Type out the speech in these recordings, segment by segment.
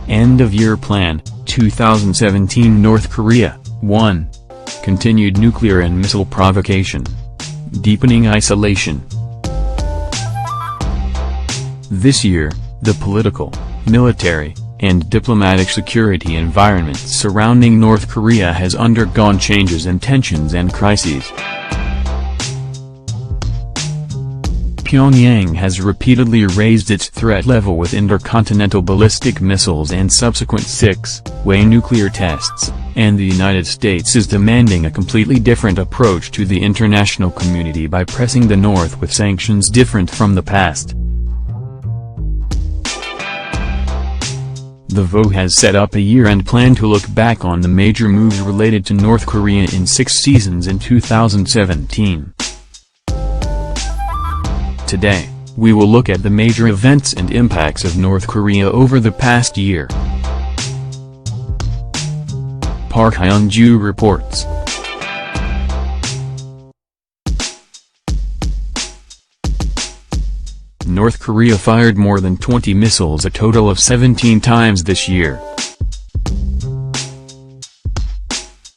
End-of-year plan, 2017 North Korea, 1. Continued nuclear and missile provocation. Deepening isolation. This year, the political, military, and diplomatic security environment surrounding North Korea has undergone changes in tensions and crises. Pyongyang has repeatedly raised its threat level with intercontinental ballistic missiles and subsequent six-way nuclear tests, and the United States is demanding a completely different approach to the international community by pressing the North with sanctions different from the past. The vote has set up a year-end plan to look back on the major moves related to North Korea in 6 seasons in 2017. Today, we will look at the major events and impacts of North Korea over the past year. Park Hyun-ju reports. North Korea fired more than 20 missiles a total of 17 times this year.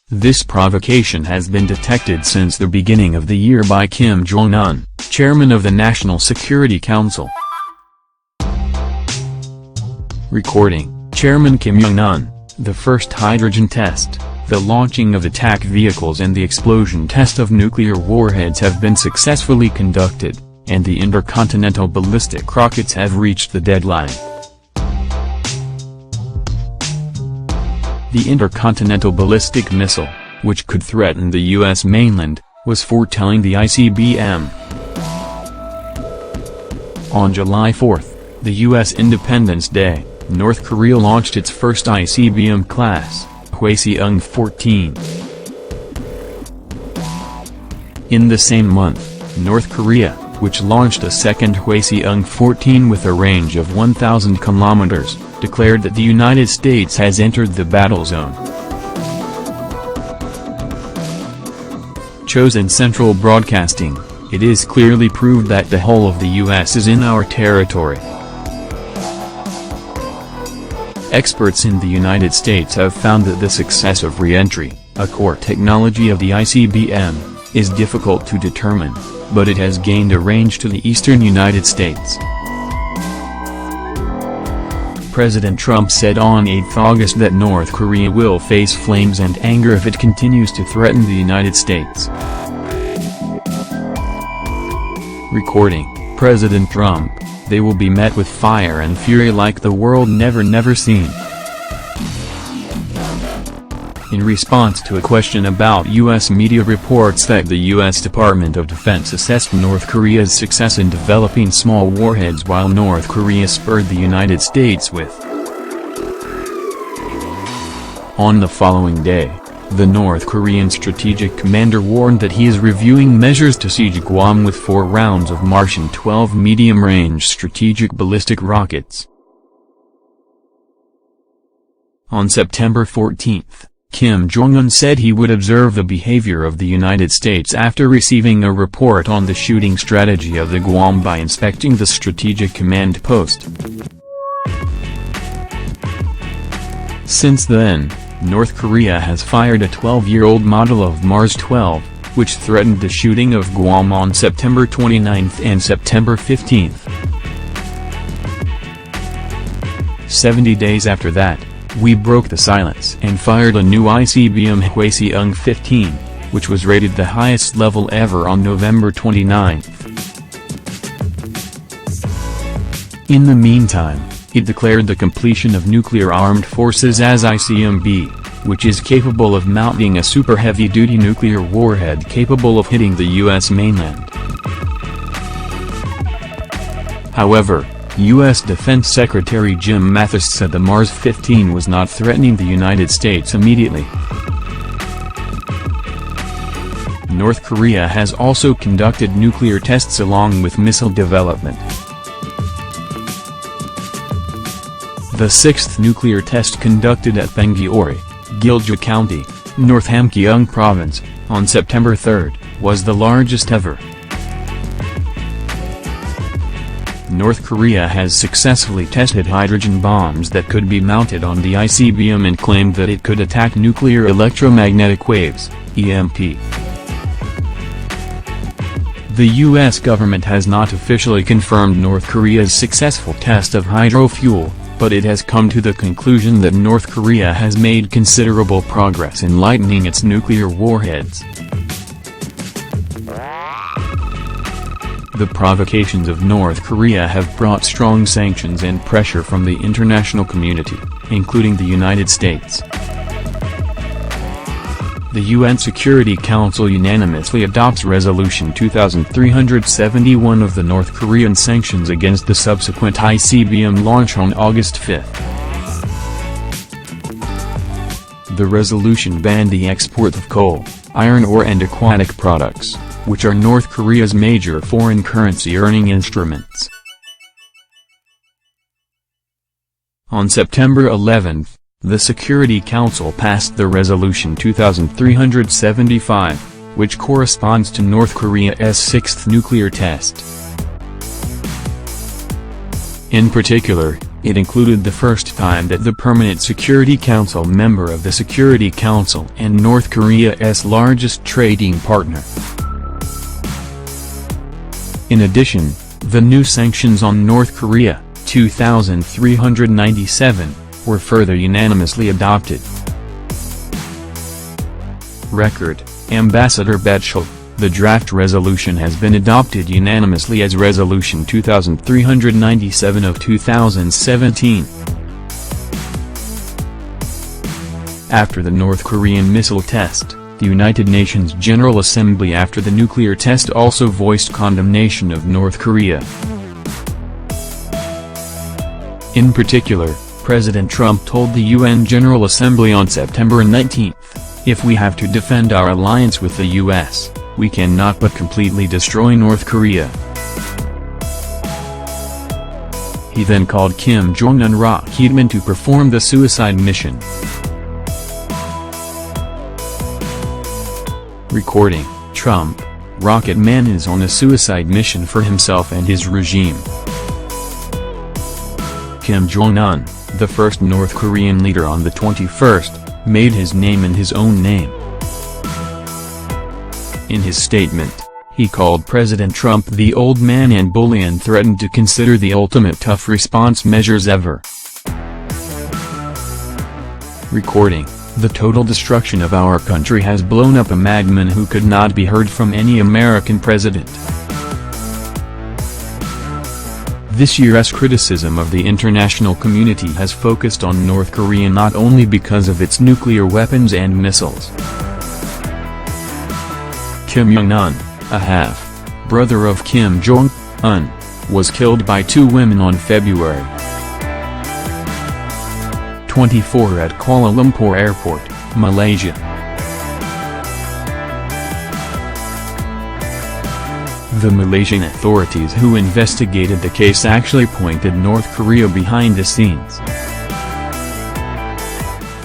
This provocation has been detected since the beginning of the year by Kim Jong-un, chairman of the National Security Council. Recording, Chairman Kim Jong-un, the first hydrogen test, the launching of attack vehicles and the explosion test of nuclear warheads have been successfully conducted, and the intercontinental ballistic rockets have reached the deadline. The intercontinental ballistic missile, which could threaten the U.S. mainland, was foretelling the ICBM. On July 4, the U.S. Independence Day, North Korea launched its first ICBM class, Hwasong-14. In the same month, North Korea, which launched a second Hwasong-14 with a range of 1,000 kilometers, declared that the United States has entered the battle zone. Chosen Central Broadcasting, it is clearly proved that the whole of the U.S. is in our territory. Experts in the United States have found that the success of re-entry, a core technology of the ICBM, is difficult to determine, but it has gained a range to the eastern United States. President Trump said on 8 August that North Korea will face flames and anger if it continues to threaten the United States. Recording, President Trump, they will be met with fire and fury like the world never seen. In response to a question about U.S. media reports that the U.S. Department of Defense assessed North Korea's success in developing small warheads while North Korea spurred the United States with. On the following day, the North Korean strategic commander warned that he is reviewing measures to siege Guam with 4 rounds of Martian 12 medium-range strategic ballistic rockets. On September 14, Kim Jong-un said he would observe the behavior of the United States after receiving a report on the shooting strategy of the Guam by inspecting the Strategic Command Post. Since then, North Korea has fired a 12-year-old model of Mars-12, which threatened the shooting of Guam on September 29 and September 15. 70 days after that, we broke the silence and fired a new ICBM Hwasong-15, which was rated the highest level ever on November 29. In the meantime, it declared the completion of nuclear armed forces as ICM-B, which is capable of mounting a super heavy-duty nuclear warhead capable of hitting the U.S. mainland. However, U.S. Defense Secretary Jim Mattis said the Mars-15 was not threatening the United States immediately. North Korea has also conducted nuclear tests along with missile development. The 6th nuclear test conducted at Pengyeori, Gilja County, North Hamgyong Province, on September 3, was the largest ever. North Korea has successfully tested hydrogen bombs that could be mounted on the ICBM and claimed that it could attack nuclear electromagnetic waves, (EMP). The U.S. government has not officially confirmed North Korea's successful test of hydrofuel, but it has come to the conclusion that North Korea has made considerable progress in lightening its nuclear warheads. The provocations of North Korea have brought strong sanctions and pressure from the international community, including the United States. The UN Security Council unanimously adopts Resolution 2371 of the North Korean sanctions against the subsequent ICBM launch on August 5. The resolution banned the export of coal, iron ore and aquatic products, which are North Korea's major foreign currency earning instruments. On September 11, the Security Council passed the Resolution 2375, which corresponds to North Korea's sixth nuclear test. In particular, it included the first time that the Permanent Security Council member of the Security Council and North Korea's largest trading partner. In addition, the new sanctions on North Korea, 2397, were further unanimously adopted. Record, Ambassador Betschel, the draft resolution has been adopted unanimously as Resolution 2397 of 2017. After the North Korean missile test, the United Nations General Assembly after the nuclear test also voiced condemnation of North Korea. In particular, President Trump told the UN General Assembly on September 19, "If we have to defend our alliance with the US, we cannot but completely destroy North Korea." He then called Kim Jong-un rocketman to perform the suicide mission. Recording, Trump, Rocket Man is on a suicide mission for himself and his regime. Kim Jong-un, the first North Korean leader on the 21st, made his name in his own name. In his statement, he called President Trump the old man and bully and threatened to consider the ultimate tough response measures ever. Recording, the total destruction of our country has blown up a madman who could not be heard from any American president. This year's criticism of the international community has focused on North Korea not only because of its nuclear weapons and missiles. Kim Jong-un, a half-brother of Kim Jong-un, was killed by two women on February 24 at Kuala Lumpur Airport, Malaysia. The Malaysian authorities who investigated the case actually pointed North Korea behind the scenes.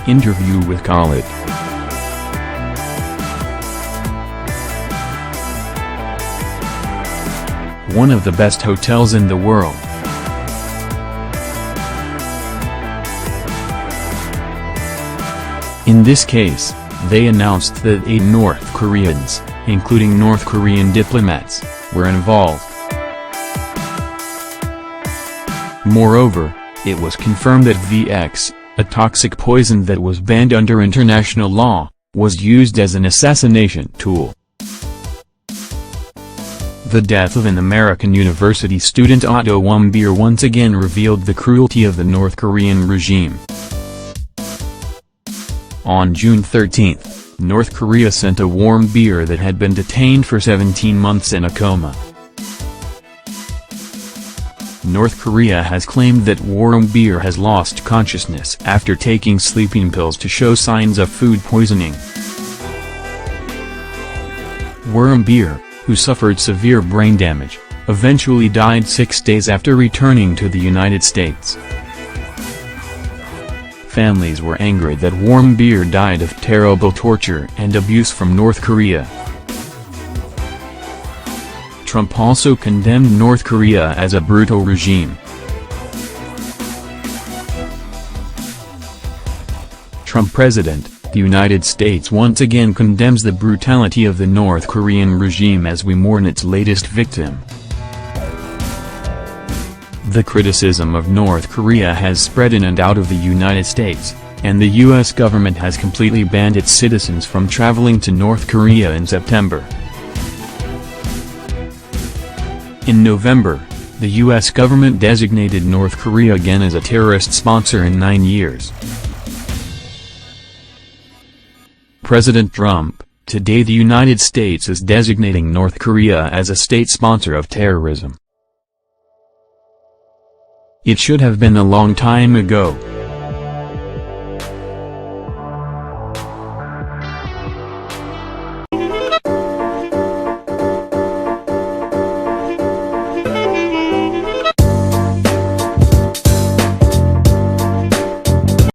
Interview with Khalid. One of the best hotels in the world. In this case, they announced that 8 North Koreans, including North Korean diplomats, were involved. Moreover, it was confirmed that VX, a toxic poison that was banned under international law, was used as an assassination tool. The death of an American university student Otto Warmbier once again revealed the cruelty of the North Korean regime. On June 13, North Korea sent a Warmbier that had been detained for 17 months in a coma. North Korea has claimed that Warmbier has lost consciousness after taking sleeping pills to show signs of food poisoning. Warmbier, who suffered severe brain damage, eventually died 6 days after returning to the United States. Families were angry that Warmbier died of terrible torture and abuse from North Korea. Trump also condemned North Korea as a brutal regime. Trump President, the United States once again condemns the brutality of the North Korean regime as we mourn its latest victim. The criticism of North Korea has spread in and out of the United States, and the U.S. government has completely banned its citizens from traveling to North Korea in September. In November, the U.S. government designated North Korea again as a terrorist sponsor in 9 years. President Trump, today the United States is designating North Korea as a state sponsor of terrorism. It should have been a long time ago.